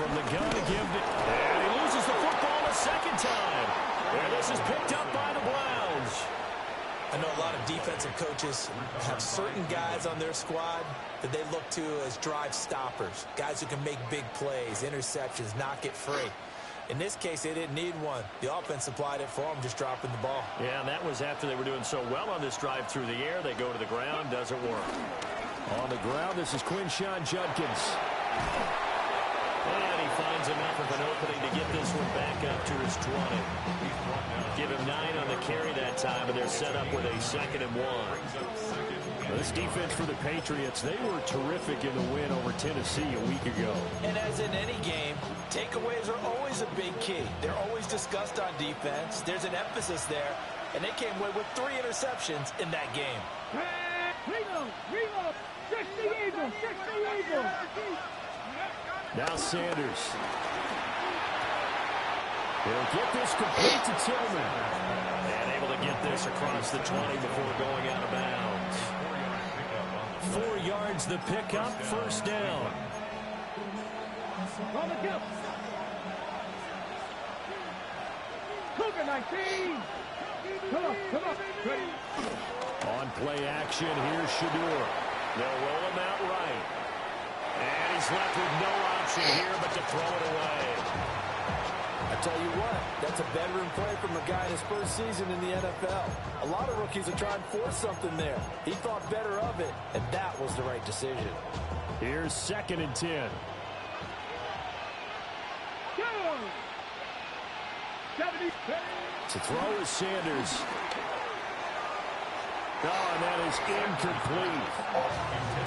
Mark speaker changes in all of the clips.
Speaker 1: from the gun to give it. And he loses the football a second time. And this is picked up by the Browns.
Speaker 2: I know a lot of defensive coaches have certain guys on their squad that they look to as drive stoppers, guys who can make big plays, interceptions, knock it free. In this case, they didn't need one. The offense supplied it for them, just dropping the ball.
Speaker 1: Yeah, and that was after they were doing so well on this drive through the air. They go to the ground, doesn't work. On the ground, this is Quinshon Judkins. And he finds enough of an opening to get this one back up to his 20. Give him 9 on the carry that time, and they're set up with a 2nd and 1. Well, this defense for the Patriots, they were terrific in the win over Tennessee a week ago.
Speaker 2: And as in any game, takeaways are always a big key. They're always discussed on defense. There's an emphasis there, and they came away with 3 interceptions in that game.
Speaker 1: Now Sanders. He'll get this complete to Tillman. And able to get this across the 20 before going out of bounds. 4 yards the pickup, 1st down.
Speaker 3: Cougar 19. Come on. Ready.
Speaker 1: On play action, here's Shedeur. They'll roll him out right. And he's left with no option here but to throw it away.
Speaker 2: I tell you what, that's a veteran play from a guy in his first season in the NFL. A lot of rookies are trying to force something there. He thought better of it, and that was the right decision.
Speaker 1: Here's 2nd and 10.
Speaker 3: Go! 70.
Speaker 1: To throw is Sanders. Oh, and that is incomplete.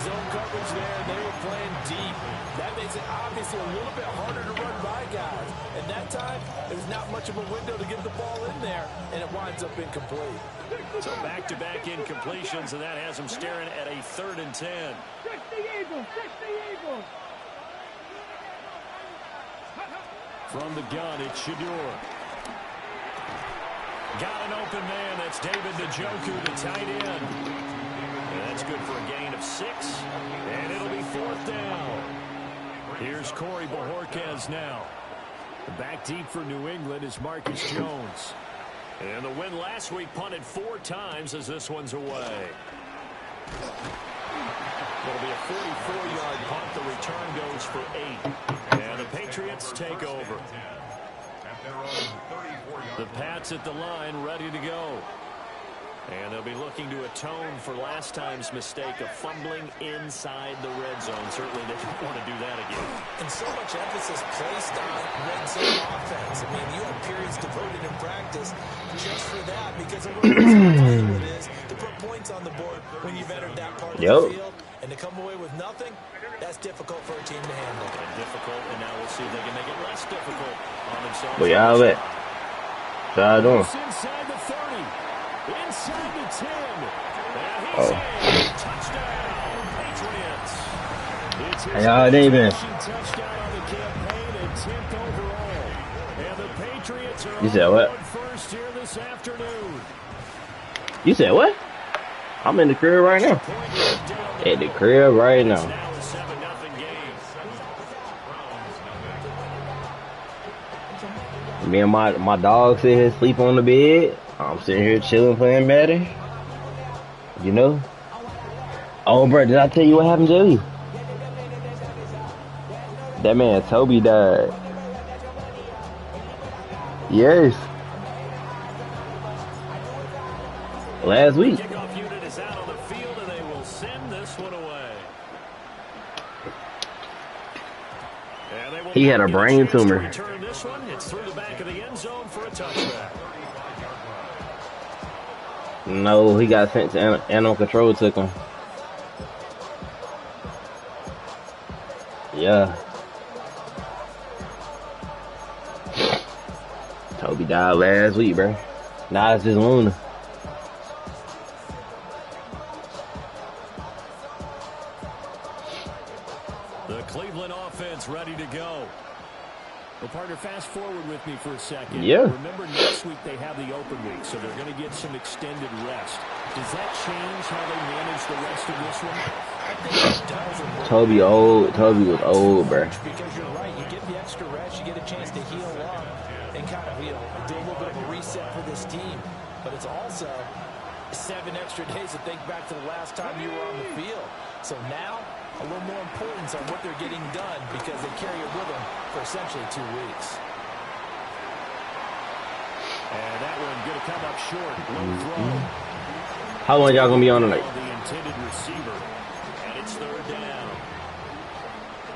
Speaker 2: Zone coverage there, they were playing deep. That makes it obviously a little bit harder to run by guys. And that time, there's not much of a window to get the ball in there, and it winds up incomplete.
Speaker 1: So back-to-back incompletions, and that has him staring at a 3rd and 10.
Speaker 3: 60 Eagles.
Speaker 1: From the gun, it's Shedeur. Got an open man. That's David Njoku, the tight end. And that's good for a gain of 6. And it'll be 4th down. Here's Corey Bojorquez now. Back deep for New England is Marcus Jones. And the win last week punted 4 times as this one's away. It'll be a 44-yard punt. The return goes for 8. And the Patriots take over. The Pats at the line, ready to go. And they'll be looking to atone for last time's mistake of fumbling inside the red zone. Certainly they don't want to do that again.
Speaker 2: And so much emphasis placed on red zone offense. I mean, you have periods devoted in practice just for that because of what it is to put points on the board when you've entered that part of the field. And to come away with nothing, that's difficult for a team to handle.
Speaker 1: And difficult, and now we'll see if they can make it less difficult on themselves.
Speaker 4: But y'all bet. Y'all doing?
Speaker 1: Inside the 30. Inside the 10. And he's
Speaker 4: Oh.
Speaker 1: in. Touchdown, Patriots. It's his
Speaker 4: How y'all day been?
Speaker 1: touchdown on the campaign and 10th overall. And the Patriots are
Speaker 4: You said what?
Speaker 1: on first here this afternoon.
Speaker 4: You said what? I'm in the crib right now. At the crib right now.
Speaker 1: Now a 7-0 game.
Speaker 4: Me and my dog sitting here sleep on the bed. I'm sitting here chilling playing Madden. You know? Oh, bro, did I tell you what happened to you? That man Toby died. Yes. Last week.
Speaker 1: Kickoff unit is out on the field, and they will send this one away. And they will
Speaker 4: He had a
Speaker 1: get
Speaker 4: brain
Speaker 1: chance to
Speaker 4: tumor.
Speaker 1: return this one. It's through the back of the end zone for a touchback.
Speaker 4: No, he got sent to animal control, took him. Yeah. Toby died last week, bro. Now it's just Luna.
Speaker 1: The Cleveland offense ready to go. Well, partner, fast forward with me for a second.
Speaker 4: Yeah.
Speaker 1: Remember, next week they have the open week, so they're going to get some extended rest. Does that change how they manage the rest of this one?
Speaker 2: I think it does.
Speaker 4: Toby old. Toby was old, bro.
Speaker 2: Because you're right. You get the extra rest. You get a chance to heal up and kind of, do a little bit of a reset for this team. But it's also 7 extra days to think back to the last time you were on the field. So now, a little more importance on what they're getting done because they carry it with them for essentially 2 weeks.
Speaker 1: And that one going to come up short. Low throw.
Speaker 4: How long y'all gonna be on tonight?
Speaker 1: The intended receiver. And it's 3rd down.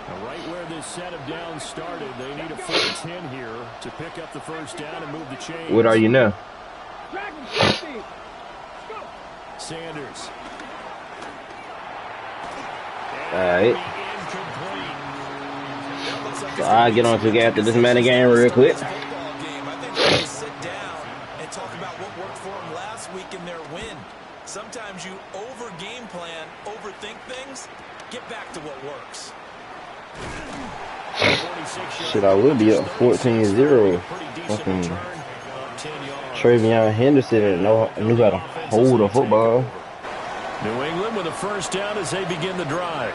Speaker 1: Now, right where this set of downs started, they need a 4-10 here to pick up the 1st down and move the chains.
Speaker 4: What are you now?
Speaker 1: Sanders.
Speaker 4: Alright. So I'll get on to after this Madden game real quick.
Speaker 2: I think they need to sit down and talk about what worked for them last week in their win. Sometimes you over-game plan, overthink things. Get back to what works.
Speaker 4: Shit, I would be up 14-0. Fucking Travion Henderson knew how to hold a football.
Speaker 1: New England with a 1st down as they begin the drive.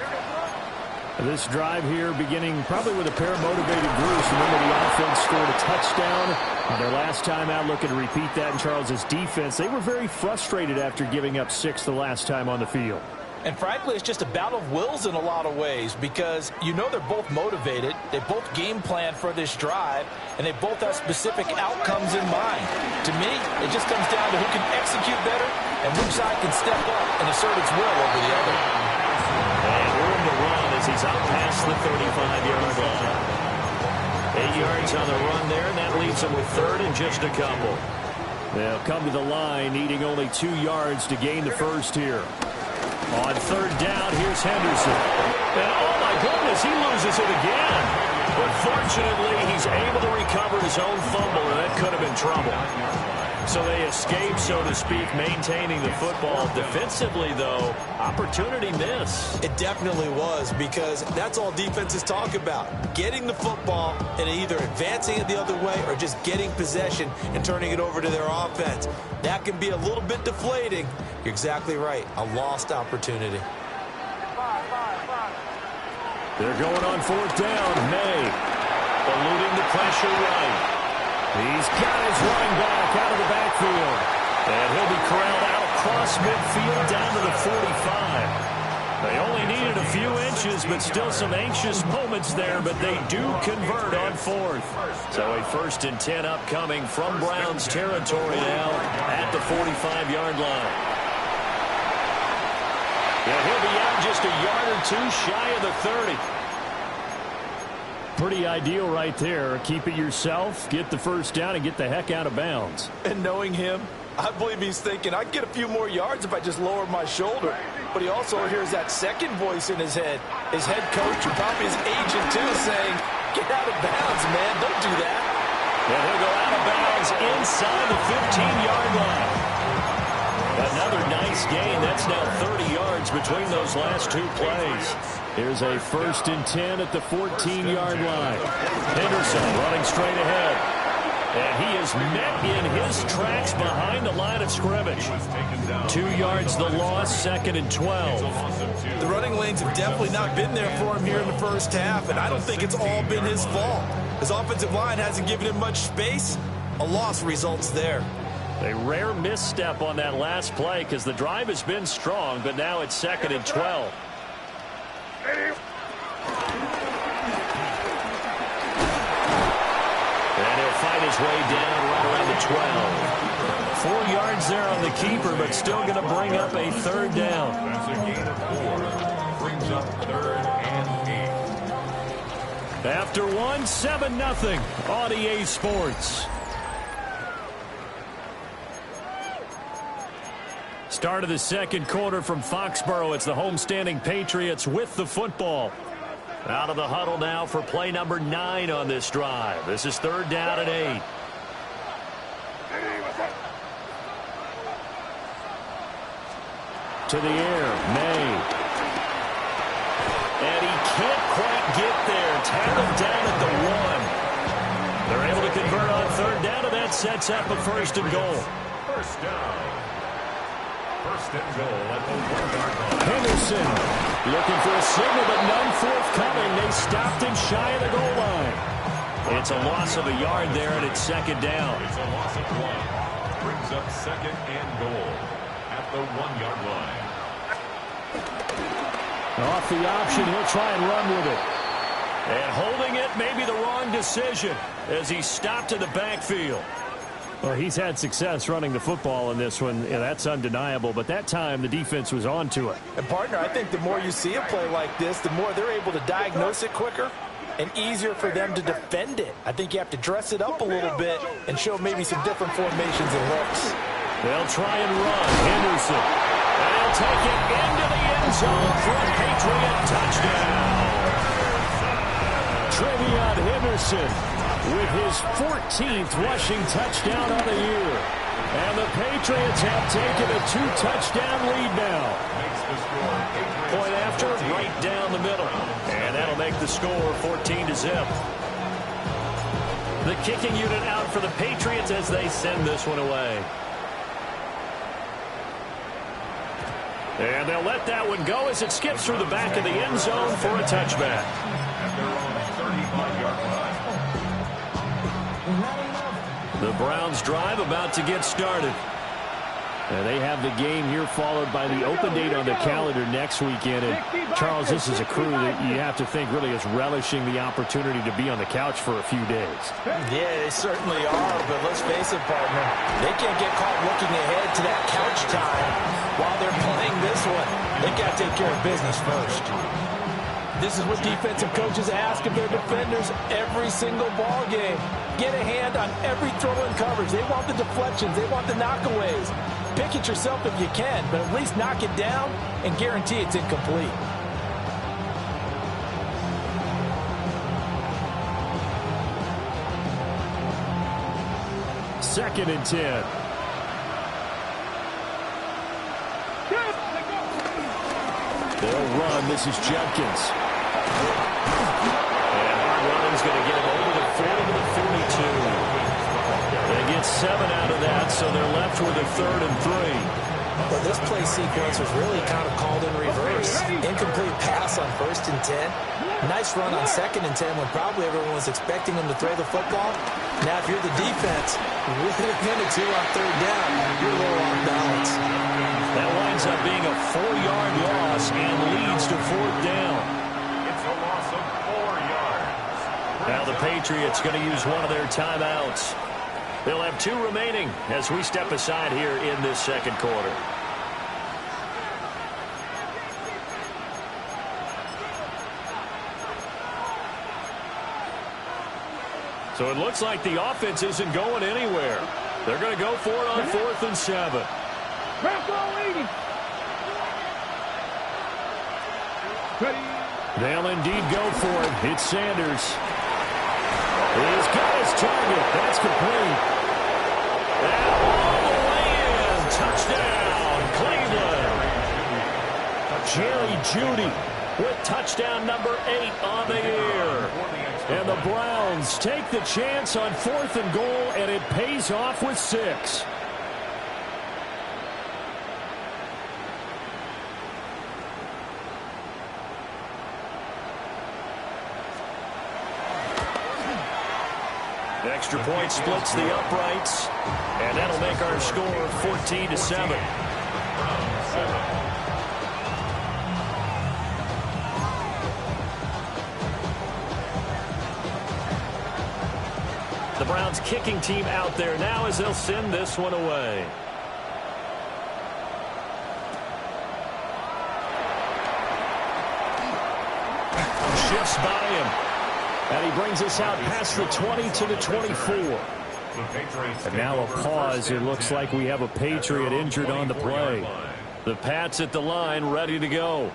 Speaker 1: This drive here beginning probably with a pair of motivated Bruce. Remember, the offense scored a touchdown on their last time out. Looking to repeat that in Charles' defense. They were very frustrated after giving up 6 the last time on the field.
Speaker 2: And frankly, it's just a battle of wills in a lot of ways because they're both motivated. They both game plan for this drive, and they both have specific outcomes in mind. To me, it just comes down to who can execute better and which side can step up and assert its will over the other.
Speaker 1: And room to run as he's out past the 35-yard line. 8 yards on the run there, and that leaves him with 3rd and just a couple. They'll come to the line, needing only 2 yards to gain the 1st here. On 3rd down, here's Henderson. And oh my goodness, he loses it again. But fortunately, he's able to recover his own fumble, and that could have been trouble. So they escape, so to speak, maintaining the football. Defensively, though, opportunity miss.
Speaker 2: It definitely was because that's all defenses talk about. Getting the football and either advancing it the other way or just getting possession and turning it over to their offense. That can be a little bit deflating. You're exactly right. A lost opportunity.
Speaker 1: They're going on 4th down. May eluding the pressure right. He's got his running back out of the backfield. And he'll be corralled out across midfield down to the 45. They only needed a few inches, but still some anxious moments there, but they do convert on 4th. So a 1st and 10 upcoming from Browns territory now at the 45-yard line. Yeah, he'll be out just a yard or 2 shy of the 30. Pretty ideal right there. Keep it yourself, get the 1st down, and get the heck out of bounds.
Speaker 2: And knowing him, I believe he's thinking, I'd get a few more yards if I just lowered my shoulder. But he also hears that second voice in his head. His head coach and probably his agent, too, saying, get out of bounds, man. Don't do that.
Speaker 1: And he'll go out of bounds inside the 15-yard line. Another nice gain. That's now 30 yards between those last 2 plays. Here's a 1st and 10 at the 14-yard line. Henderson running straight ahead. And he is met in his tracks behind the line of scrimmage. 2 yards the loss, 2nd and 12.
Speaker 2: The running lanes have definitely not been there for him here in the first half, and I don't think it's all been his fault. His offensive line hasn't given him much space. A loss results there.
Speaker 1: A rare misstep on that last play because the drive has been strong, but now it's 2nd and 12. And he'll fight his way down right around the 12. 4 yards there on the keeper, but still going to bring up a 3rd down.
Speaker 3: That's a gain of 4. Brings up 3rd and 8.
Speaker 1: After 7-0 on EA Sports. Start of the 2nd quarter from Foxborough. It's the homestanding Patriots with the football. Out of the huddle now for play number 9 on this drive. This is 3rd down and 8. To the air, May. And he can't quite get there. Tackled down at the 1. They're able to convert on 3rd down, and that sets up a 1st and goal.
Speaker 3: 1st down. First and goal at the 1-yard line.
Speaker 1: Henderson looking for a signal, but none forthcoming. They stopped him shy of the goal line. It's a loss of a yard there, and it's second down.
Speaker 3: It's a loss of 1. Brings up second and goal at the 1-yard line.
Speaker 1: Off the option, he'll try and run with it. And holding it may be the wrong decision as he stopped in the backfield. Well, he's had success running the football in this one. Yeah, that's undeniable. But that time, the defense was on to it.
Speaker 2: And, partner, I think the more you see a play like this, the more they're able to diagnose it quicker and easier for them to defend it. I think you have to dress it up a little bit and show maybe some different formations and looks.
Speaker 1: They'll try and run. Henderson. And he'll take it into the end zone for a Patriot touchdown. Trevion Henderson with his 14th rushing touchdown on the year. And the Patriots have taken a 2-touchdown lead now. Point after, right down the middle. And that'll make the score 14-0. The kicking unit out for the Patriots as they send this one away. And they'll let that one go as it skips through the back of the end zone for a touchback. The Browns drive about to get started. And they have the game here followed by the open date on the calendar next weekend. And Charles, this is a crew that you have to think really is relishing the opportunity to be on the couch for a few days.
Speaker 2: Yeah, they certainly are, but let's face it, partner. They can't get caught looking ahead to that couch time while they're playing this one. They got to take care of business first. This is what defensive coaches ask of their defenders every single ball game. Get a hand on every throw in coverage. They want the deflections. They want the knockaways. Pick it yourself if you can, but at least knock it down and guarantee it's incomplete.
Speaker 1: Second and 10. They'll run. This is Judkins. And Hardwelling's going to get him over the 40 to the 42. They get 7 out of that, so they're left with a 3rd and 3.
Speaker 2: Well, this play sequence was really kind of called in reverse. Incomplete pass on 1st and 10. Nice run on 2nd and 10 when probably everyone was expecting him to throw the football. Now, if you're the defense, with a minute 2 on 3rd down, you're a little off balance.
Speaker 1: That winds up being a 4-yard loss and leads to 4th down.
Speaker 3: It's a loss of 4 yards.
Speaker 1: Now the Patriots going to use one of their timeouts. They'll have 2 remaining as we step aside here in this second quarter. So it looks like the offense isn't going anywhere. They're going to go for it on 4th and 7. They'll indeed go for it. It's Sanders. He's got his target. That's complete. And all the way in. Touchdown, Cleveland. Jerry Jeudy with touchdown number 8 on the year. And the Browns take the chance on 4th and goal, and it pays off with 6. Extra point splits the uprights, and that'll make our score 14-7. The Browns kicking team out there now as they'll send this one away. Shifts by him. And he brings us out past the 20 to the 24. And now a pause. It looks like we have a Patriot injured on the play. The Pats at the line ready to go.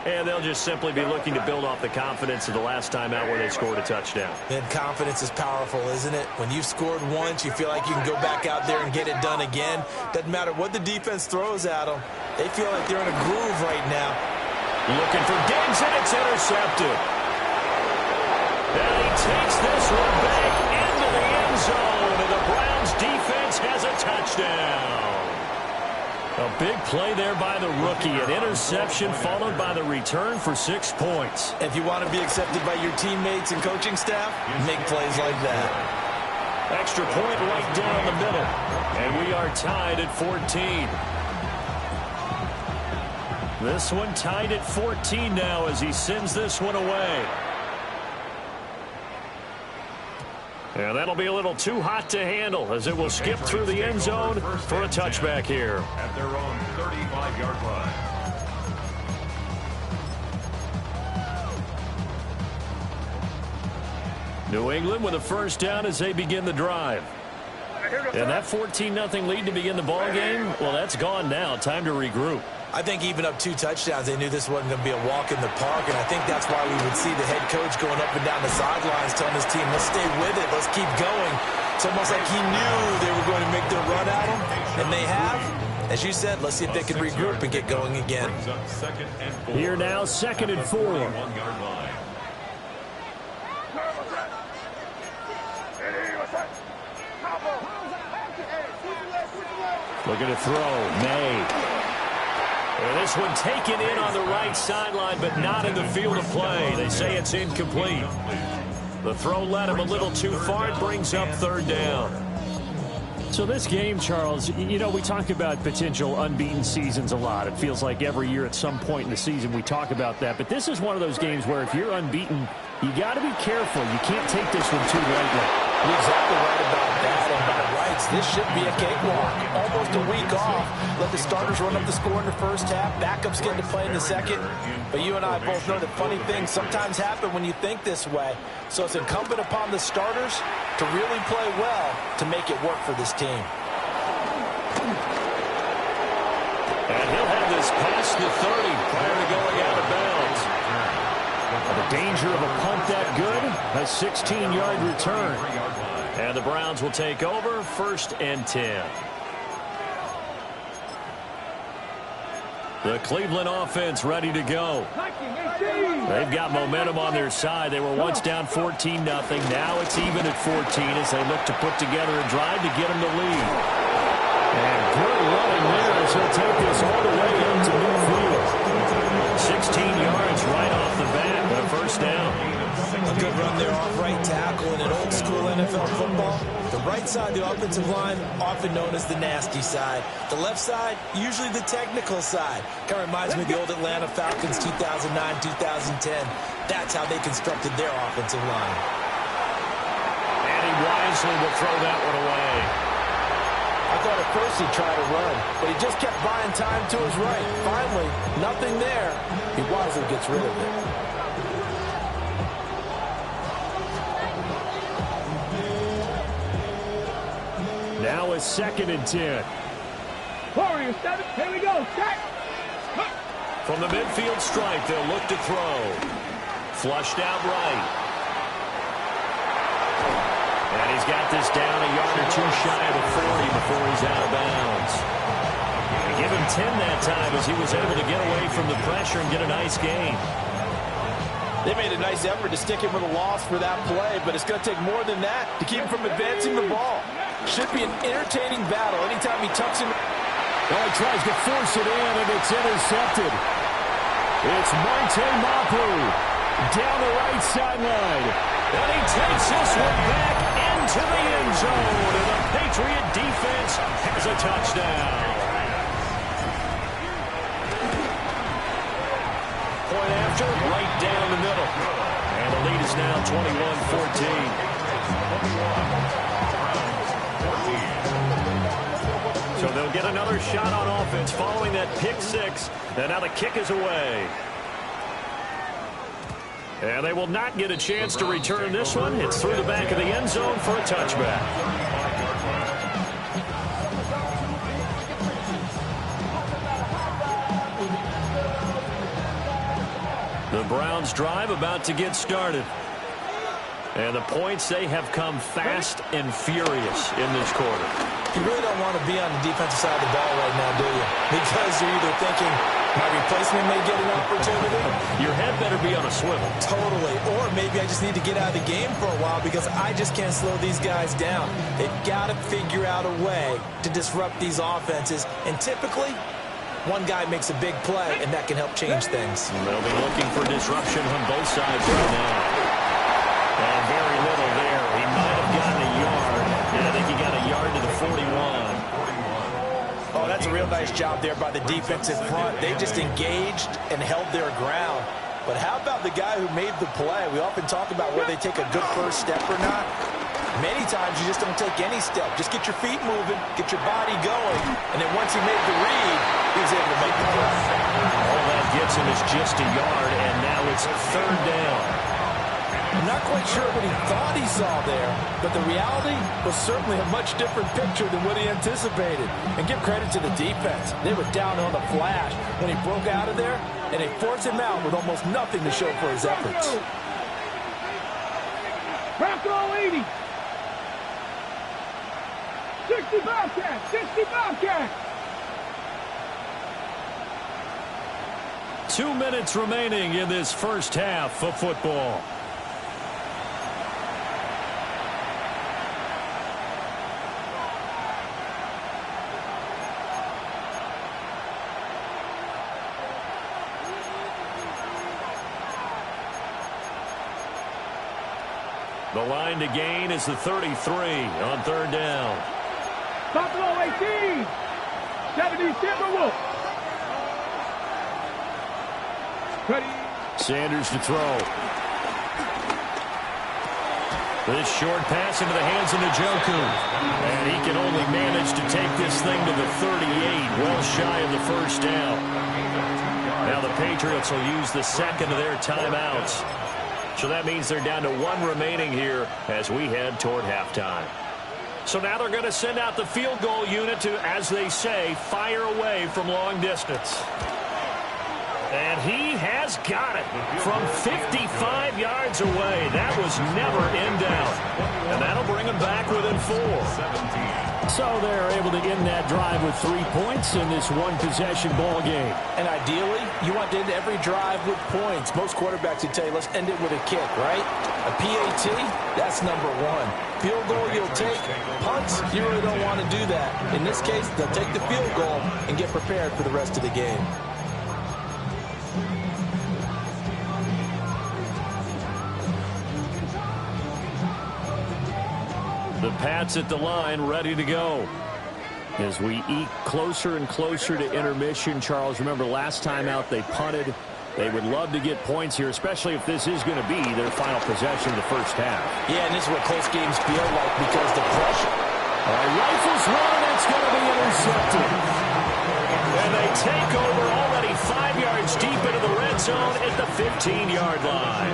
Speaker 1: And they'll just simply be looking to build off the confidence of the last time out where they scored a touchdown.
Speaker 2: And confidence is powerful, isn't it? When you've scored once, you feel like you can go back out there and get it done again. Doesn't matter what the defense throws at them. They feel like they're in a groove right now.
Speaker 1: Looking for Diggs, and it's intercepted. And he takes this one back into the end zone, and the Browns defense has a touchdown. A big play there by the rookie. An interception followed by the return for 6 points.
Speaker 2: If you want to be accepted by your teammates and coaching staff, make plays like that.
Speaker 1: Extra point right down the middle. And we are tied at 14. This one tied at 14 now as he sends this one away. And that'll be a little too hot to handle as it will skip through the end zone for a touchback here.
Speaker 3: At their own 35-yard line.
Speaker 1: New England with a first down as they begin the drive. And that 14-0 lead to begin the ball game, well, that's gone now. Time to regroup.
Speaker 2: I think even up 2 touchdowns, they knew this wasn't going to be a walk in the park, and I think that's why we would see the head coach going up and down the sidelines telling his team, let's stay with it, let's keep going. It's almost like he knew they were going to make their run at him, and they have. As you said, let's see if they can regroup and get going again.
Speaker 1: Here now, 2nd and 4. Looking to throw, May. And this one taken in on the right sideline, but not in the field of play. They say it's incomplete. The throw led him a little too far. It brings up 3rd down. So this game, Charles, you know, we talk about potential unbeaten seasons a lot. It feels like every year at some point in the season we talk about that. But this is one of those games where if you're unbeaten, you got to be careful. You can't take this one too lightly.
Speaker 2: You're exactly right about that, and by rights, this should be a cakewalk. Almost a week off. Let the starters run up the score in the first half. Backups get to play in the second. But you and I both know that funny things sometimes happen when you think this way. So it's incumbent upon the starters to really play well to make it work for this team.
Speaker 1: And he'll have this past the 30 prior to going out of bounds. The danger of a punt that good, a 16-yard return. And the Browns will take over 1st and 10. The Cleveland offense ready to go. They've got momentum on their side. They were once down 14-0. Now it's even at 14 as they look to put together a drive to get them to lead. And good running there as he'll take this all the way up to midfield. 16 yards right off the bat and a first down.
Speaker 2: A good run there off right tackle in an old school NFL football. The right side, the offensive line, often known as the nasty side. The left side, usually the technical side. Kind of reminds me of the old Atlanta Falcons 2009-2010. That's how they constructed their offensive line.
Speaker 1: And he wisely will throw that one away.
Speaker 2: I thought at first he'd try to run, but he just kept buying time to his right. Finally, nothing there. He wisely gets rid of it.
Speaker 1: Now a 2nd and 10.
Speaker 5: Warriors 7, here we go, set!
Speaker 1: From the midfield stripe, they'll look to throw. Flushed out right. And he's got this down a yard or two shy of the 40 before he's out of bounds. They give him 10 that time as he was able to get away from the pressure and get a nice gain.
Speaker 2: They made a nice effort to stick him with a loss for that play, but it's going to take more than that to keep him from advancing the ball. Should be an entertaining battle anytime he tucks him.
Speaker 1: Well, he tries to force it in, and it's intercepted. It's Monte Mapu down the right sideline. And he takes this one back into the end zone, and the Patriot defense has a touchdown. Point after, right down the middle. And the lead is now 21-14. So they'll get another shot on offense following that pick 6. And now the kick is away. And they will not get a chance to return this one. It's through the back of the end zone for a touchback. The Browns drive about to get started. And the points, they have come fast and furious in this quarter.
Speaker 2: You really don't want to be on the defensive side of the ball right now, do you? Because you're either thinking, my replacement may get an opportunity.
Speaker 1: Your head better be on a swivel.
Speaker 2: Totally. Or maybe I just need to get out of the game for a while because I just can't slow these guys down. They've got to figure out a way to disrupt these offenses. And typically, one guy makes a big play, and that can help change things.
Speaker 1: They'll be looking for disruption on both sides right now. And very little there. He might have gotten a yard. And I think he got a yard to the 41.
Speaker 2: Oh, that's a real nice job there by the defensive front. They just engaged and held their ground. But how about the guy who made the play? We often talk about whether they take a good first step or not. Many times you just don't take any step. Just get your feet moving, get your body going, and then once he made the read, he was able to make the play.
Speaker 1: All that gets him is just a yard, and now it's third down.
Speaker 2: I'm not quite sure what he thought he saw there, but the reality was certainly a much different picture than what he anticipated. And give credit to the defense. They were down on the flash when he broke out of there, and they forced him out with almost nothing to show for his efforts.
Speaker 5: Bronco 80. 60 Bobcats. 60 Bobcats.
Speaker 1: 2 minutes remaining in this first half of football. The line to gain is the 33 on third down.
Speaker 5: Buffalo 18. 70 Timberwolves.
Speaker 1: Sanders to throw. This short pass into the hands of Njoku. And he can only manage to take this thing to the 38, well shy of the first down. Now the Patriots will use the second of their timeouts. So that means they're down to 1 remaining here as we head toward halftime. So now they're going to send out the field goal unit to, as they say, fire away from long distance. And he has got it from 55 yards away. That was never in doubt. And that'll bring them back within 4. So they're able to end that drive with 3 points in this one-possession ball game.
Speaker 2: And ideally, you want to end every drive with points. Most quarterbacks would tell you, let's end it with a kick, right? A PAT, that's number 1. Field goal you'll take. Punts, you really don't want to do that. In this case, they'll take the field goal and get prepared for the rest of the game.
Speaker 1: The Pats at the line, ready to go. As we eke closer and closer to intermission, Charles, remember last time out they punted. They would love to get points here, especially if this is going to be their final possession of the first half.
Speaker 2: Yeah, and this is what close games feel like because the pressure.
Speaker 1: Rifles one, that's going to be intercepted. And they take over already 5 yards deep into the red zone at the 15-yard line.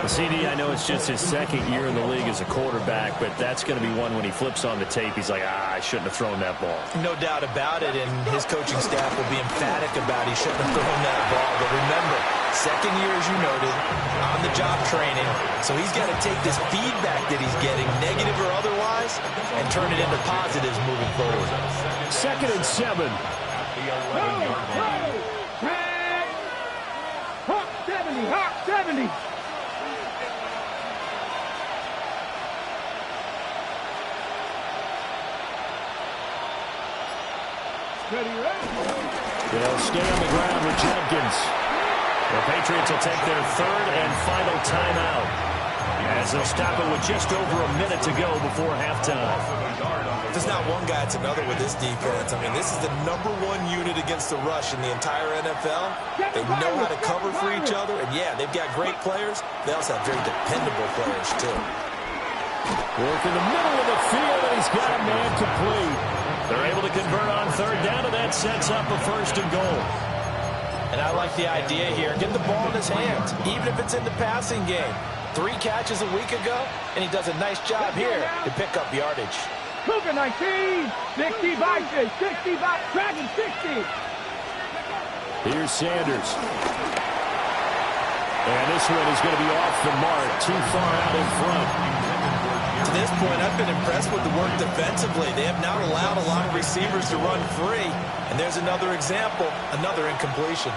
Speaker 1: CD, I know it's just his second year in the league as a quarterback, but that's going to be one when he flips on the tape. He's like, I shouldn't have thrown that ball.
Speaker 2: No doubt about it, and his coaching staff will be emphatic about he shouldn't have thrown that ball. But remember, second year, as you noted, on-the-job training, so he's got to take this feedback that he's getting, negative or otherwise, and turn it into positives moving forward.
Speaker 1: 2nd and 7.
Speaker 5: Hawk 70. Hawk 70.
Speaker 1: They'll stay on the ground with Jenkins. The Patriots will take their 3rd and final timeout as they'll stop it with just over a minute to go before halftime.
Speaker 2: There's not one guy, it's another with this defense. I mean, this is the #1 unit against the rush in the entire NFL. They know how to cover for each other, and yeah, they've got great players. They also have very dependable players, too.
Speaker 1: Work in the middle of the field, and he's got a man complete. They're able to convert on 3rd down, and that sets up a 1st and goal.
Speaker 2: And I like the idea here. Get the ball in his hands, even if it's in the passing game. 3 catches a week ago, and he does a nice job here to pick up yardage.
Speaker 5: Cougar 19. 60 Vikings. 60 Dragon 60.
Speaker 1: Here's Sanders. And this one is going to be off the mark, too far out in front.
Speaker 2: To this point, I've been impressed with the work defensively. They have not allowed a lot of receivers to run free. And there's another example, another incompletion.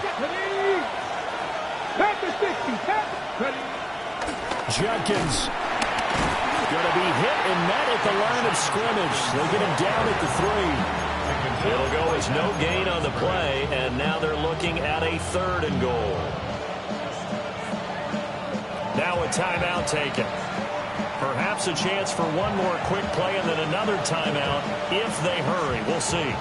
Speaker 1: Judkins going to be hit and met at the line of scrimmage. They get him down at the 3. It'll go as no gain on the play, and now they're looking at a 3rd and goal. Now a timeout taken. Perhaps a chance for one more quick play and then another timeout if they hurry. We'll see.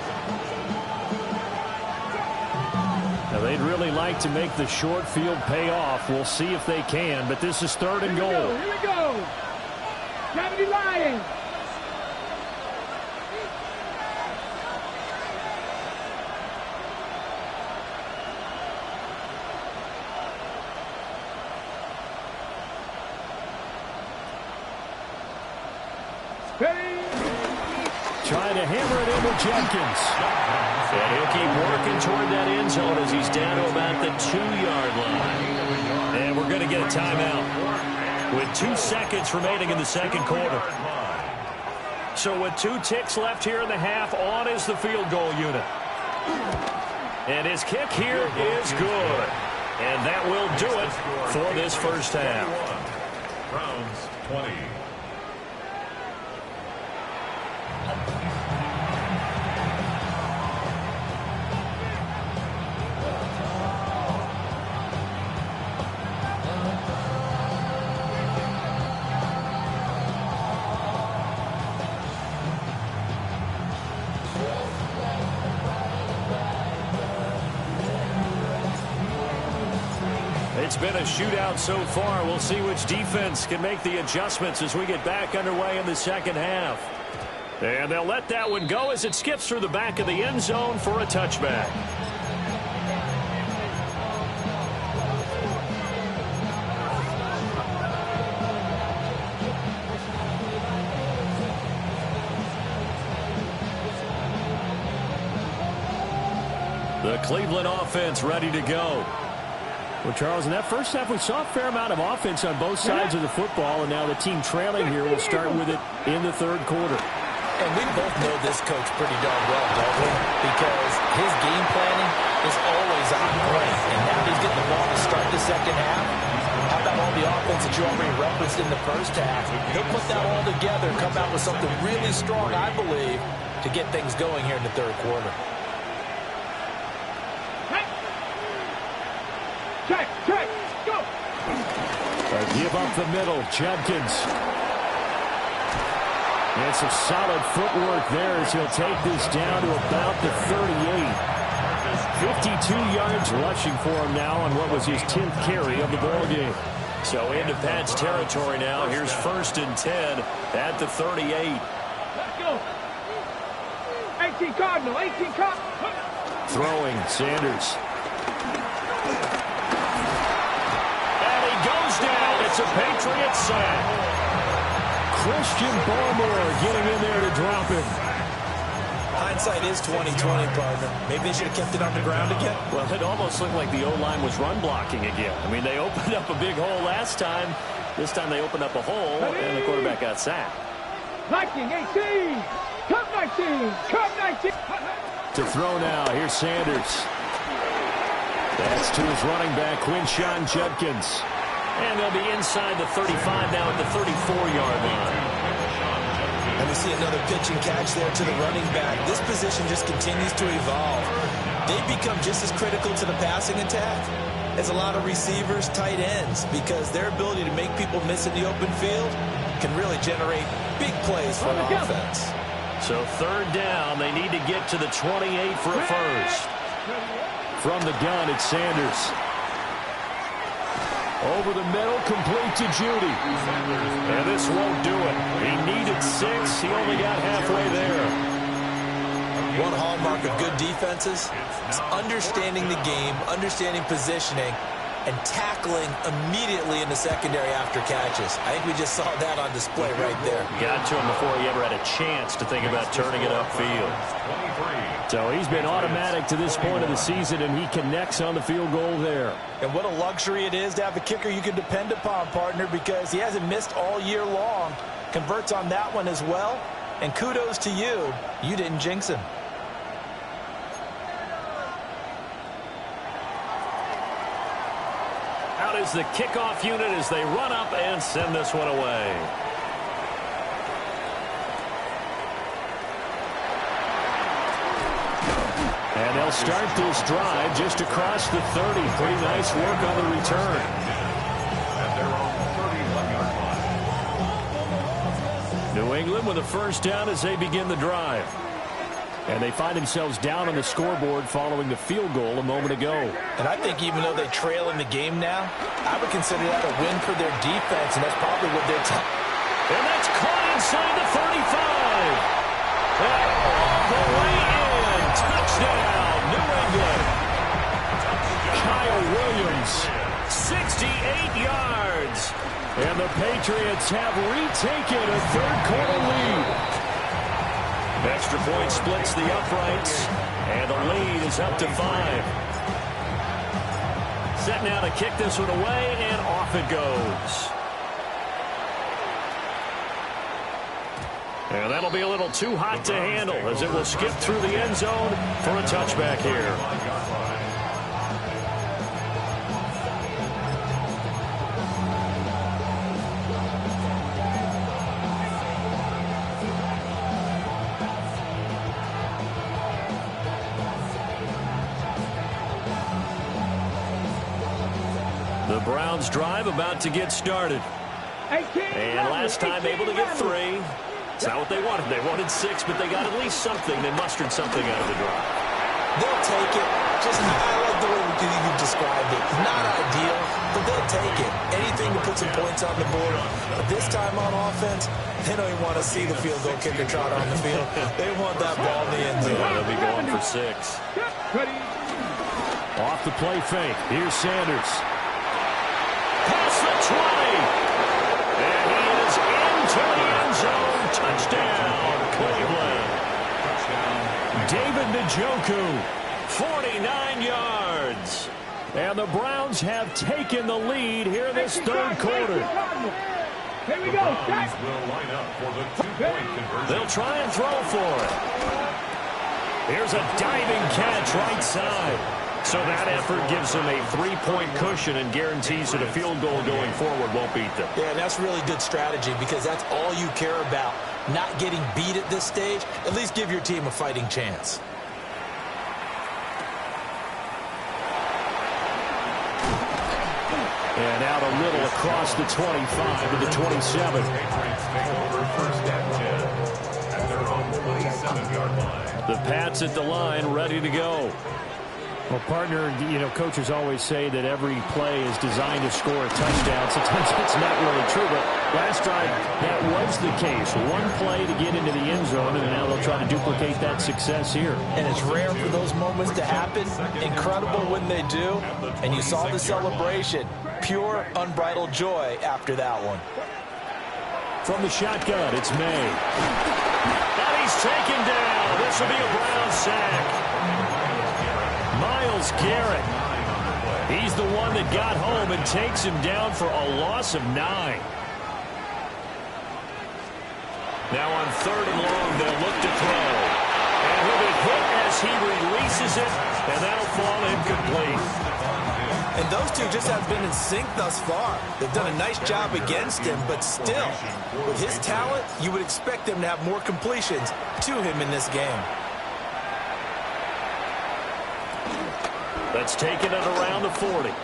Speaker 1: Now they'd really like to make the short field pay off. We'll see if they can, but this is 3rd and goal.
Speaker 5: Here we go. 70 Lions.
Speaker 1: Trying to hammer it into Jenkins. And he'll keep working toward that end zone as he's down to about the 2-yard line. And we're going to get a timeout with 2 seconds remaining in the second quarter. So with 2 ticks left here in the half, on is the field goal unit. And his kick here is good. And that will do it for this first half.
Speaker 3: Browns 20.
Speaker 1: It's been a shootout so far. We'll see which defense can make the adjustments as we get back underway in the second half. And they'll let that one go as it skips through the back of the end zone for a touchback. The Cleveland offense ready to go. Well, Charles, in that first half, we saw a fair amount of offense on both sides of the football, and now the team trailing here will start with it in the third quarter.
Speaker 2: And we both know this coach pretty darn well, don't we? Because his game planning is always on point, and now he's getting the ball to start the second half. How about all the offense that you already referenced in the first half? He'll put that all together, come out with something really strong, I believe, to get things going here in the third quarter.
Speaker 5: Check, go.
Speaker 1: Give up the middle, Judkins. And some solid footwork there as he'll take this down to about the 38. 52 yards rushing for him now on what was his 10th carry of the ball game. So into Pat's territory now. Here's 1st and 10 at the 38.
Speaker 5: Let's go. 18 Cardinal, 18 Cardinal.
Speaker 1: Throwing, Sanders. Goes down. It's a Patriots sack. Christian Barmore getting in there to drop him.
Speaker 2: Hindsight is 20/20, partner. Maybe they should have kept it on the ground again.
Speaker 1: Well, it almost looked like the O-line was run blocking again. I mean, they opened up a big hole last time. This time they opened up a hole, and the quarterback got sacked.
Speaker 5: Viking 18. Cup 19. Cup 19.
Speaker 1: To throw now. Here's Sanders. That's to his running back, Quinshon Judkins. And they'll be inside the 35 now at the 34-yard line.
Speaker 2: And we see another pitch and catch there to the running back. This position just continues to evolve. They become just as critical to the passing attack as a lot of receivers, tight ends, because their ability to make people miss in the open field can really generate big plays for an offense.
Speaker 1: So 3rd down, they need to get to the 28 for a first. From the gun, it's Sanders. Over the middle, complete to Judy. And this won't do it. He needed 6. He only got halfway there.
Speaker 2: One hallmark of good defenses is understanding the game, understanding positioning, and tackling immediately in the secondary after catches. I think we just saw that on display right there.
Speaker 1: Got to him before he ever had a chance to think about turning it upfield. So he's been automatic to this point of the season, and he connects on the field goal there.
Speaker 2: And what a luxury it is to have a kicker you can depend upon, partner, because he hasn't missed all year long. Converts on that one as well. And kudos to you. You didn't jinx him.
Speaker 1: Out is the kickoff unit as they run up and send this one away. And they'll start this drive just across the 30. Pretty nice work on the return.
Speaker 3: At their own 31-yard line.
Speaker 1: New England with a first down as they begin the drive. And they find themselves down on the scoreboard following the field goal a moment ago.
Speaker 2: And I think even though they trail in the game now, I would consider that a win for their defense, and that's probably what they're
Speaker 1: And that's caught inside the 35. All the way in. Touchdown, New England. Kyle Williams, 68 yards. And the Patriots have retaken a third-quarter lead. Extra point splits the uprights, and the lead is up to 5. Set now to kick this one away, and off it goes. And that'll be a little too hot to handle as it will skip through the end zone for a touchback here. The Browns drive about to get started. And last time able to get 3. It's not what they wanted. They wanted 6, but they got at least something. They mustered something out of the drive.
Speaker 2: They'll take it. Just, I like the way you described it. Not ideal, but they'll take it. Anything to put some points on the board. But this time on offense, they don't even want to see the field goal kicker trot on the field. They want that ball in the end zone.
Speaker 1: Yeah, they'll be going for 6. Off the play fake. Here's Sanders. Past the 20. And he is into the end zone. Touchdown, Cleveland. David Njoku, 49 yards. And the Browns have taken the lead here in this third quarter.
Speaker 5: Here we
Speaker 3: The
Speaker 5: go.
Speaker 3: Browns will line up for the 2-point conversion.
Speaker 1: They'll try and throw for it. Here's a diving catch right side. So that effort gives them a 3-point cushion and guarantees that a field goal going forward won't beat them.
Speaker 2: Yeah, and that's really good strategy because that's all you care about. Not getting beat at this stage. At least give your team a fighting chance.
Speaker 1: And out a little across the 25 to the 27.
Speaker 3: Patriots take over first and 10 at their own 27-yard line.
Speaker 1: The Pats at the line, ready to go. Well, partner, you know, coaches always say that every play is designed to score a touchdown. Sometimes it's not really true, but last drive, that was the case. One play to get into the end zone, and now they'll try to duplicate that success here.
Speaker 2: And it's rare for those moments to happen. Incredible when they do. And you saw the celebration. Pure, unbridled joy after that one.
Speaker 1: From the shotgun, it's May. And he's taken down. This will be a Brown sack. Myles Garrett. He's the one that got home and takes him down for a loss of 9. Now on 3rd and long, they'll look to throw. And he'll be hit as he releases it, and that'll fall incomplete.
Speaker 2: And those two just have been in sync thus far. They've done a nice job against him, but still, with his talent, you would expect them to have more completions to him in this game.
Speaker 1: Let's take it at around the 40.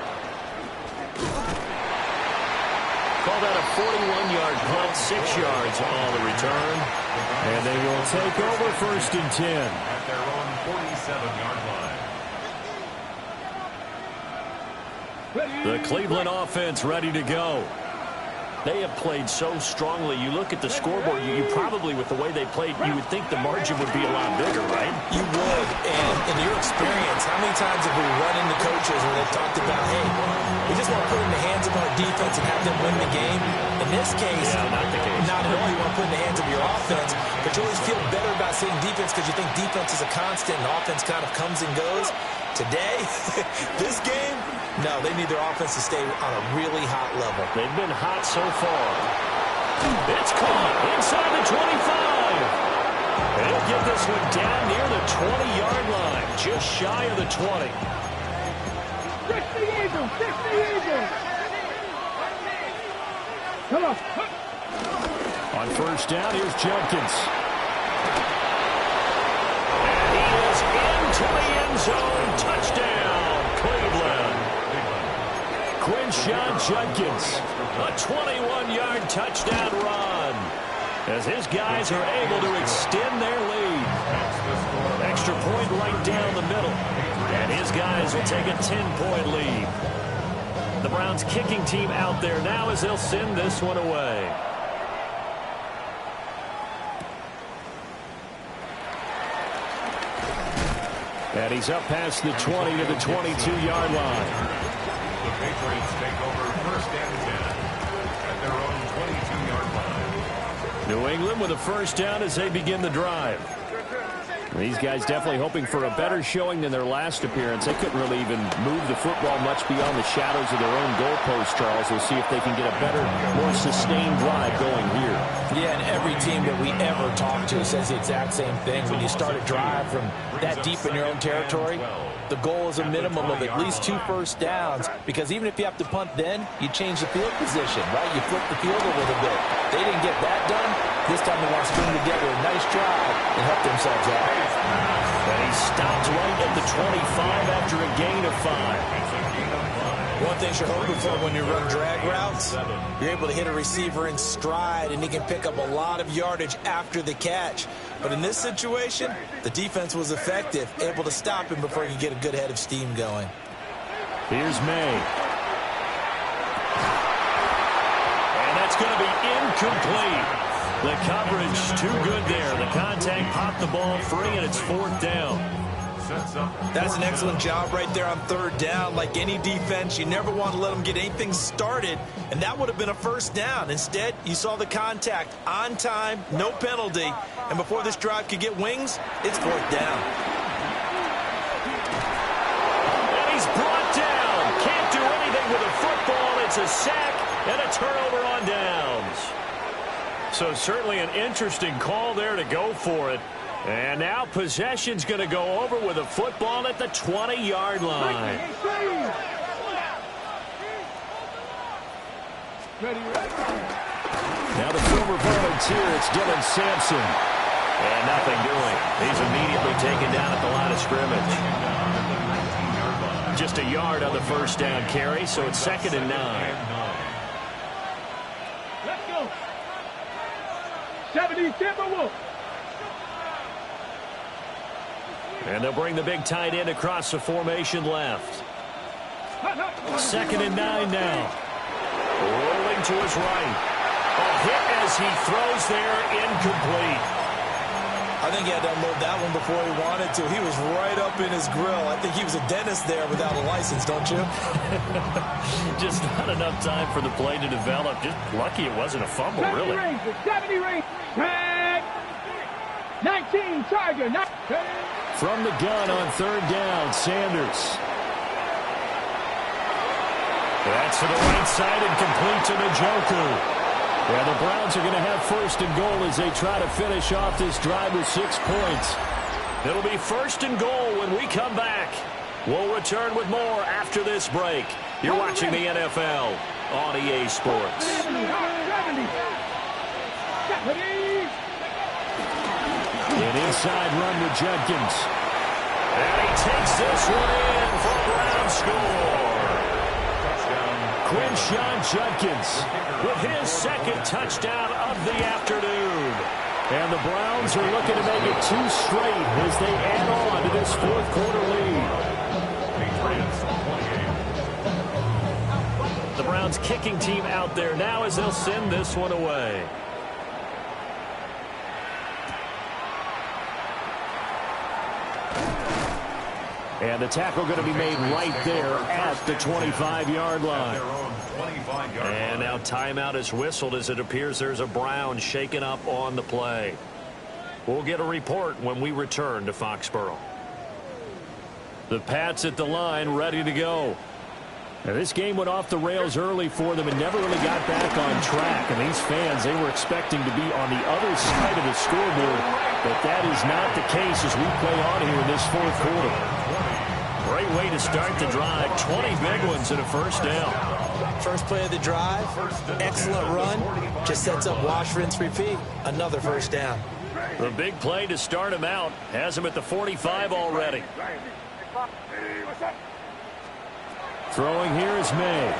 Speaker 1: Call that a 41-yard punt, 6 yards on the return. And they will take over first and 10.
Speaker 3: At their own 47-yard line.
Speaker 1: The Cleveland offense ready to go. They have played so strongly. You look at the scoreboard, you probably, with the way they played, you would think the margin would be a lot bigger, right?
Speaker 2: You would. And in your experience, how many times have we run into coaches where they've talked about, hey, we just want to put it in the hands of our defense and have them win the game? In this case,
Speaker 1: not the case.
Speaker 2: Not at all. You want to put it in the hands of your offense, but you always feel better about seeing defense because you think defense is a constant and offense kind of comes and goes. Today, this game, no, they need their offense to stay on a really hot level.
Speaker 1: They've been hot so far. It's caught inside the 25. They'll get this one down near the 20-yard line, just shy of the 20.
Speaker 5: 60 Eagles, 60 Eagles. Come on.
Speaker 1: On first down, here's Jenkins. And he is into the end zone. Touchdown, Cleveland. Quinshon Judkins, a 21-yard touchdown run, as his guys are able to extend their lead. Extra point right down the middle, and his guys will take a 10-point lead. The Browns kicking team out there now as they'll send this one away. And he's up past the 20 to the 22-yard line.
Speaker 3: The Patriots take over first and 10 at their own 22-yard line.
Speaker 1: New England with a first down as they begin the drive. These guys definitely hoping for a better showing than their last appearance. They couldn't really even move the football much beyond the shadows of their own goalpost, Charles. We'll see if they can get a better, more sustained drive going here.
Speaker 2: Yeah, and every team that we ever talk to says the exact same thing. When you start a drive from that deep in your own territory, the goal is a minimum of at least 2 first downs, because even if you have to punt then, you change the field position, right? You flip the field a little bit. They didn't get that done. This time they want to string together a nice drive and help themselves out.
Speaker 1: And he stopped right at the 25 after a gain of 5.
Speaker 2: One thing you're hoping for when you run drag routes, you're able to hit a receiver in stride, and he can pick up a lot of yardage after the catch. But in this situation, the defense was effective, able to stop him before he could get a good head of steam going.
Speaker 1: Here's May. And that's going to be incomplete. The coverage too good there. The contact popped the ball free, and it's 4th down.
Speaker 2: That's an excellent job right there on 3rd down. Like any defense, you never want to let them get anything started, and that would have been a first down. Instead, you saw the contact on time, no penalty, and before this drive could get wings, it's 4th down.
Speaker 1: And he's brought down. Can't do anything with a football. It's a sack and a turnover on downs. So certainly an interesting call there to go for it. And now possession's going to go over with a football at the 20-yard line. Now the former volunteer, it's Dylan Sampson. And nothing doing. He's immediately taken down at the line of scrimmage. Just a yard on the first down carry, so it's 2nd and 9.
Speaker 5: Let's go. 70 Timberwolves.
Speaker 1: And they'll bring the big tight end across the formation left. 2nd and 9 now. Rolling to his right. A hit as he throws there, incomplete.
Speaker 2: I think he had to unload that one before he wanted to. He was right up in his grill. I think he was a dentist there without a license, don't you?
Speaker 1: Just not enough time for the play to develop. Just lucky it wasn't a fumble, really.
Speaker 5: 70 range. Tag. 19 Tiger.
Speaker 1: From the gun on 3rd down, Sanders. That's to the right side and complete to Njoku. Yeah, the Browns are going to have 1st and goal as they try to finish off this drive with 6 points. It'll be 1st and goal when we come back. We'll return with more after this break. You're watching the NFL on EA Sports.
Speaker 5: 70.
Speaker 1: An inside run with Judkins. And he takes this one in for a Brown score. Quinshon Judkins with his 2nd touchdown of the afternoon. And the Browns are looking to make it 2 straight as they add on to this 4th quarter lead. The Browns Browns kicking team out there now as they'll send this one away. And the tackle going to be made right there at the 25-yard line. And now timeout is whistled as it appears there's a Brown shaken up on the play. We'll get a report when we return to Foxborough. The Pats at the line, ready to go. Now, this game went off the rails early for them and never really got back on track. And these fans, they were expecting to be on the other side of the scoreboard. But that is not the case as we play on here in this fourth quarter. Great way to start the drive. 20 big ones and a first down.
Speaker 2: First play of the drive, excellent run. Just sets up wash, rinse, repeat. Another first down.
Speaker 1: The big play to start him out. Has him at the 45 already. Throwing here is May.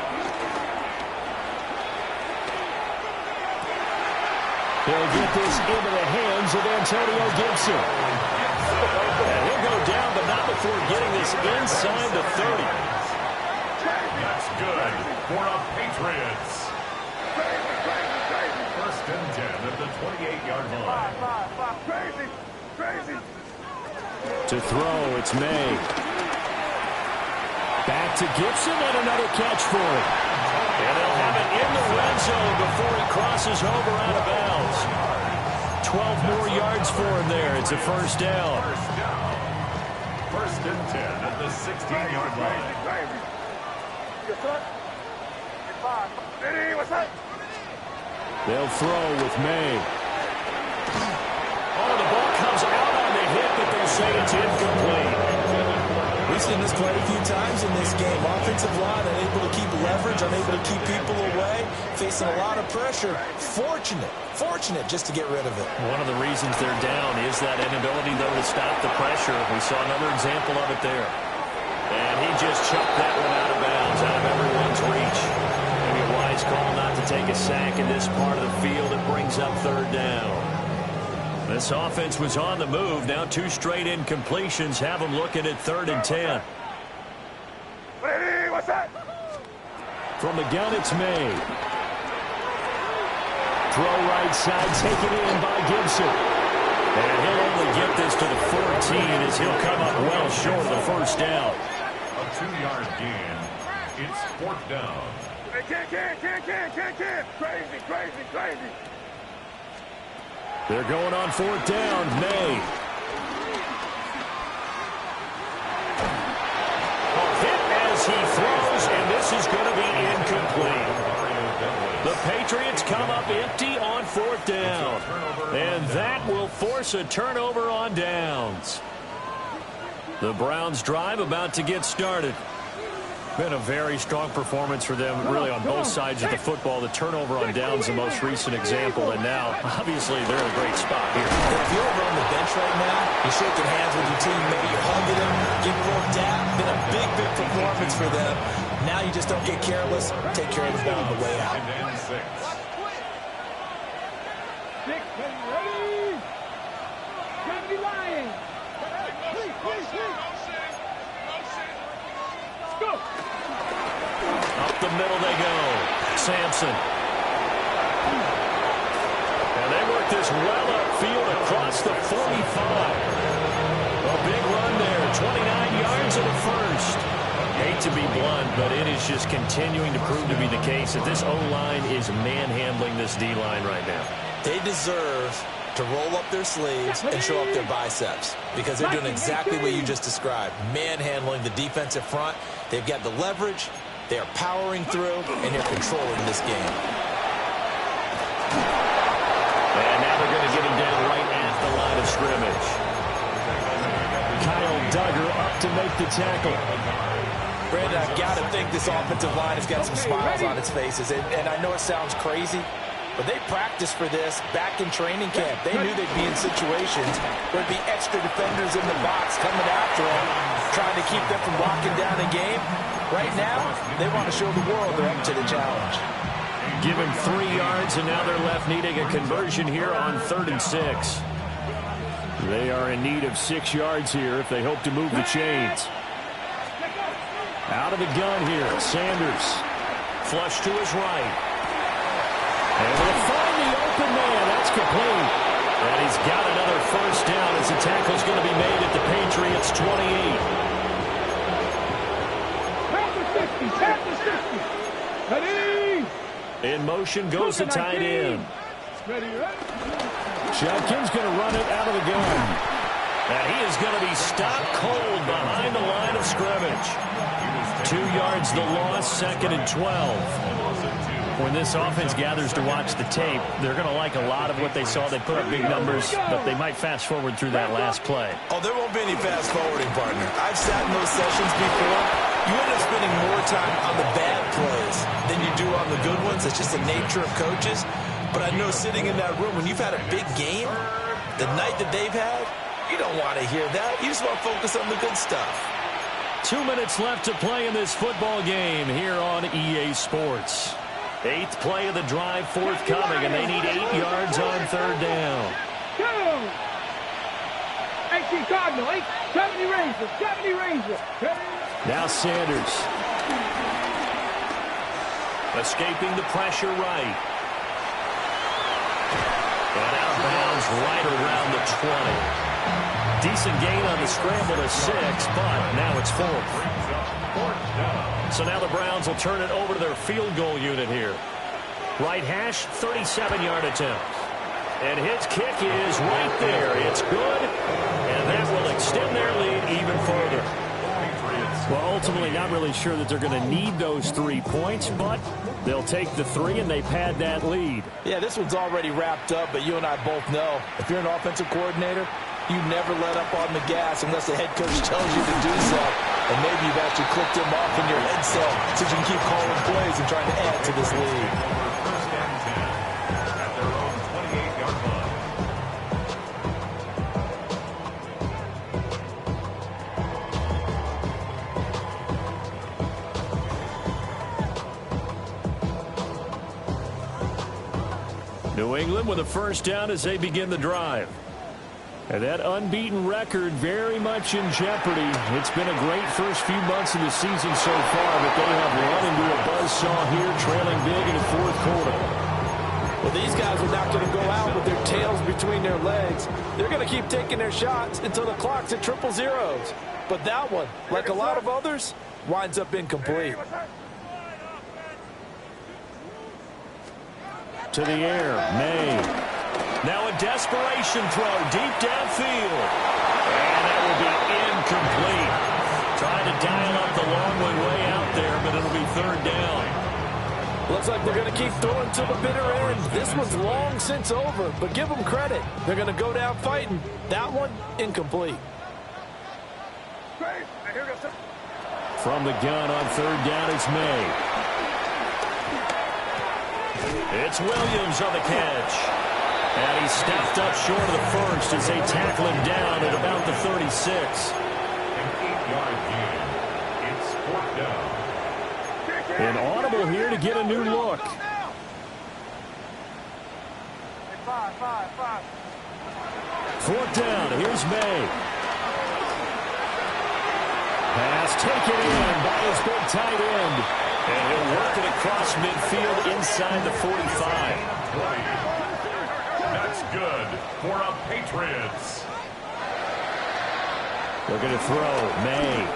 Speaker 1: He'll get this into the hands of Antonio Gibson. And he'll go down, but not before getting this inside the 30.
Speaker 3: That's good for the Patriots. First and 10 at the 28-yard line.
Speaker 5: Crazy.
Speaker 1: To throw, it's May. Back to Gibson and another catch for him. And they'll have it in the red zone before he crosses over out of bounds. 12 more yards for him there. It's a first down.
Speaker 3: First and 10 at the 16-yard line.
Speaker 1: They'll throw with May. Oh, the ball comes out on the hit, but they'll say it's incomplete.
Speaker 2: We've seen this quite a few times in this game. Offensive line unable to keep leverage, unable to keep people away, facing a lot of pressure. Fortunate just to get rid of it.
Speaker 1: One of the reasons they're down is that inability, though, to stop the pressure. We saw another example of it there. And he just chucked that one out of bounds, out of everyone's reach. Maybe a wise call not to take a sack in this part of the field. It brings up third down. This offense was on the move. Now 2 straight incompletions have them looking at 3rd and 10. From the gun, it's May. Throw right side, taken in by Gibson. And he'll only get this to the 14 as he'll come up well short of the first down.
Speaker 3: A 2-yard gain. It's 4th down.
Speaker 5: Can't. Crazy.
Speaker 1: They're going on 4th down. May. Hit as he throws, and this is going to be incomplete. The Patriots come up empty on 4th down. And that will force a turnover on downs. The Browns drive about to get started. Been a very strong performance for them, really, on both sides of the football. The turnover on downs, the most recent example, and now, obviously, they're in a great spot here.
Speaker 2: If you're over on the bench right now, you're shaking hands with your teammate, you're hugging them, getting a little dap. Been a big performance for them. Now you just don't get careless. Take care of the ball on the way out.
Speaker 3: And 6.
Speaker 5: Ready. Johnny Lions. Please. Go.
Speaker 1: Up the middle they go. Sampson. And they work this well upfield across the 45. A big run there. 29 yards and a first. Hate to be blunt, but it is just continuing to prove to be the case that this O-line is manhandling this D-line right now.
Speaker 2: They deserve to roll up their sleeves and show up their biceps because they're doing exactly what you just described. Manhandling the defensive front. They've got the leverage. They're powering through, and they're controlling this game.
Speaker 1: And now they're going to get him down right at the line of scrimmage. Kyle Duggar up to make the tackle.
Speaker 2: Brandon, I've got to think this offensive line has got some smiles on its faces. And I know it sounds crazy, but they practiced for this back in training camp. They knew they'd be in situations where there'd be extra defenders in the box coming after them, trying to keep them from locking down the game. Right now, they want to show the world they're up to the challenge.
Speaker 1: Give him 3 yards, and now they're left needing a conversion here on 3rd and 6. They are in need of 6 yards here if they hope to move the chains. Out of the gun here, Sanders. flush to his right. And they'll find the open man. That's complete. And he's got another first down as the tackle's going to be made at the Patriots' 28.
Speaker 5: Tap the 60. Ready?
Speaker 1: In motion goes the tight end.
Speaker 5: Ready, ready.
Speaker 1: Jenkins going to run it out of the gun. And he is going to be stopped cold behind the line of scrimmage. 2 yards the loss, 2nd and 12. When this offense gathers to watch the tape, they're going to like a lot of what they saw. They put up big numbers, but they might fast forward through that last play.
Speaker 2: Oh, there won't be any fast forwarding, partner. I've sat in those sessions before. You end up spending more time on the bad plays than you do on the good ones. It's just the nature of coaches. But I know sitting in that room, when you've had a big game, the night that they've had, you don't want to hear that. You just want to focus on the good stuff.
Speaker 1: 2 minutes left to play in this football game here on EA Sports. 8th play of the drive forthcoming, and they need 8 yards on 3rd down.
Speaker 5: Go! 18 Cardinal, 70 Ranger, 70 Ranger.
Speaker 1: Now Sanders. Escaping the pressure right. And out of bounds right around the 20. Decent gain on the scramble to 6, but now it's 4th. So now the Browns will turn it over to their field goal unit here. Right hash, 37-yard attempt. And his kick is right there. It's good, and that will extend their lead even further. Well, ultimately, not really sure that they're going to need those 3 points, but they'll take the 3, and they pad that lead.
Speaker 2: Yeah, this one's already wrapped up, but you and I both know if you're an offensive coordinator, you never let up on the gas unless the head coach tells you to do so. And maybe you've actually clicked him off in your headset so you can keep calling plays and trying to add to this lead.
Speaker 3: At their own 28-yard line.
Speaker 1: New England with a first down as they begin the drive. And that unbeaten record very much in jeopardy. It's been a great first few months of the season so far, but they have run into a buzzsaw here, trailing big in the 4th quarter.
Speaker 2: Well, these guys are not going to go out with their tails between their legs. They're going to keep taking their shots until the clock's at 000. But that one, like a lot of others, winds up incomplete.
Speaker 1: To the air, May. Now a desperation throw deep downfield. And that will be incomplete. Trying to dial up the long way out there, but it'll be 3rd down.
Speaker 2: Looks like they're going to keep throwing to the bitter end. This one's long since over, but give them credit. They're going to go down fighting. That one, incomplete.
Speaker 1: From the gun on 3rd down, it's May. It's Williams on the catch. And he stepped up short of the first as they tackle him down at about the 36.
Speaker 3: An 8-yard gain. It's 4th down.
Speaker 1: An audible here to get a new look. 4th down. Here's May. Pass taken in by his big tight end. And he'll work it across midfield inside the 45.
Speaker 3: That's good for a Patriots.
Speaker 1: Looking to throw. May.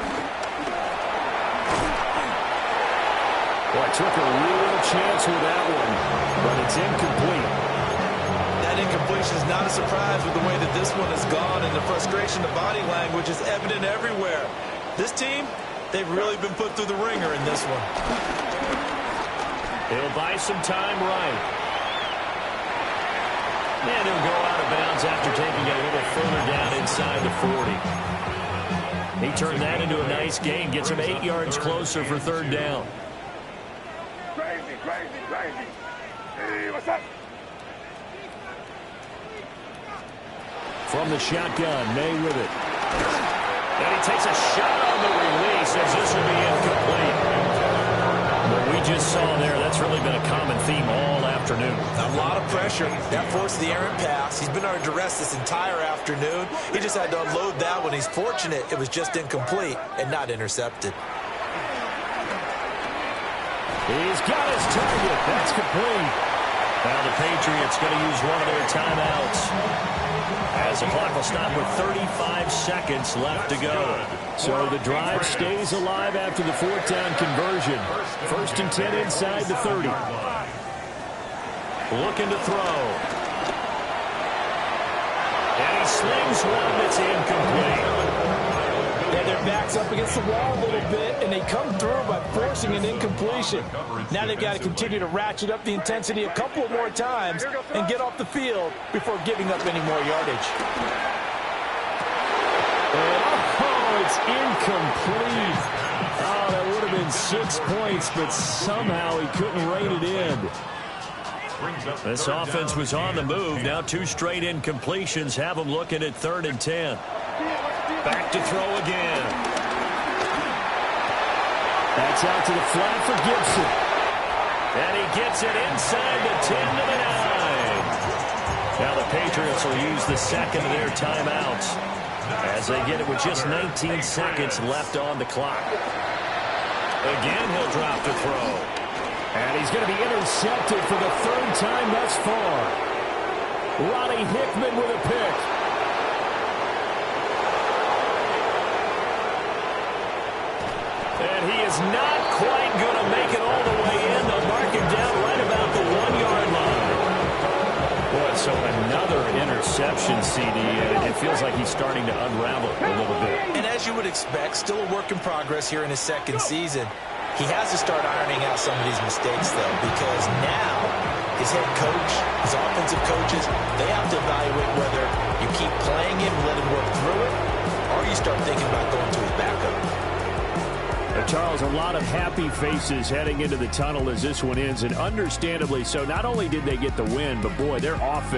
Speaker 1: Boy, took a real chance with that one, but it's incomplete.
Speaker 2: That incompletion is not a surprise with the way that this one has gone, and the frustration of body language is evident everywhere. This team, they've really been put through the ringer in this one.
Speaker 1: He'll buy some time right. And he'll go out of bounds after taking it a little further down inside the 40. He turned that into a nice gain, gets him 8 yards closer for 3rd down.
Speaker 5: Crazy. Hey, what's up?
Speaker 1: From the shotgun, May with it. And he takes a shot on the release as this will be incomplete. What we just saw there, that's really been a common theme all afternoon.
Speaker 2: A lot of pressure. That forced the errant pass. He's been under duress this entire afternoon. He just had to unload that one. He's fortunate it was just incomplete and not intercepted.
Speaker 1: He's got his target. That's complete. Now the Patriots going to use one of their timeouts, as the clock will stop with 35 seconds left to go. So the drive stays alive after the fourth down conversion. 1st and 10 inside the 30. Looking to throw. And he slings one that's incomplete.
Speaker 2: And their back's up against the wall a little bit, and they come through by forcing an incompletion. Now they've got to continue to ratchet up the intensity a couple more times and get off the field before giving up any more yardage.
Speaker 1: Oh, it's incomplete. Oh, that would have been 6 points, but somehow he couldn't rein it in. This offense was on the move. Now 2 straight incompletions have them looking at 3rd and 10. Back to throw again. That's out to the flat for Gibson. And he gets it inside the 10 to the 9. Now the Patriots will use the second of their timeouts as they get it with just 19 seconds left on the clock. Again, he'll drop to throw. And he's going to be intercepted for the 3rd time thus far. Ronnie Hickman with a pick. And he is not quite going to make it all the way in. They'll mark him down right about the 1-yard line. Boy, so another interception, CD, and it feels like he's starting to unravel a little bit.
Speaker 2: And as you would expect, still a work in progress here in his 2nd season. He has to start ironing out some of these mistakes, though, because now his head coach, his offensive coaches, they have to evaluate whether you keep playing him, let him work through it, or you start thinking about going to his backup.
Speaker 1: Charles, a lot of happy faces heading into the tunnel as this one ends, and understandably so. Not only did they get the win, but boy, their offense